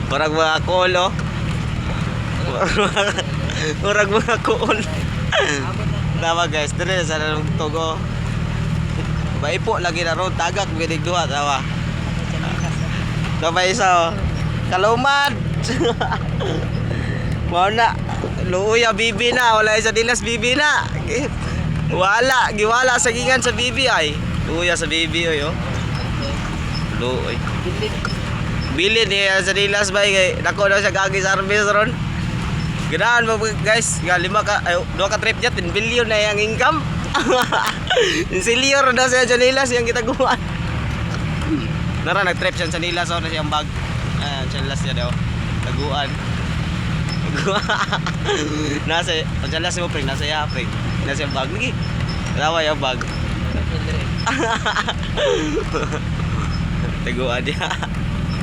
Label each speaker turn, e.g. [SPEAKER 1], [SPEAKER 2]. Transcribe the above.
[SPEAKER 1] Murag mga kool, oh. Murag mga kool. Tama guys, dire sa nang tugo. Maipo lagi na ron, tagak binig duha, tawa. Kapay isa, oh. Kalumad. Mau na, luuya bibi na, wala isa dilas bibi na. Giwala sa gingan sa bibi ay. Luuya sa bibi, oy, oh. Luoy. Bilin niya sa dilas ba, nako daw siya gagi service ron. Ganahan mo guys, nga 2 ka trip niya, 10 billion na yung income. Siliyor daw siya sa dilas, yung gitaguan. Nara, nag-trip siya sa dilas, so na siyang bag. Ayan, sa dilas niya daw. Taguan. Nasa, sa dilas mo, pring, nasa iya, pring. Nasa yung bag, lagi. Tawa yung bag. Taguan niya.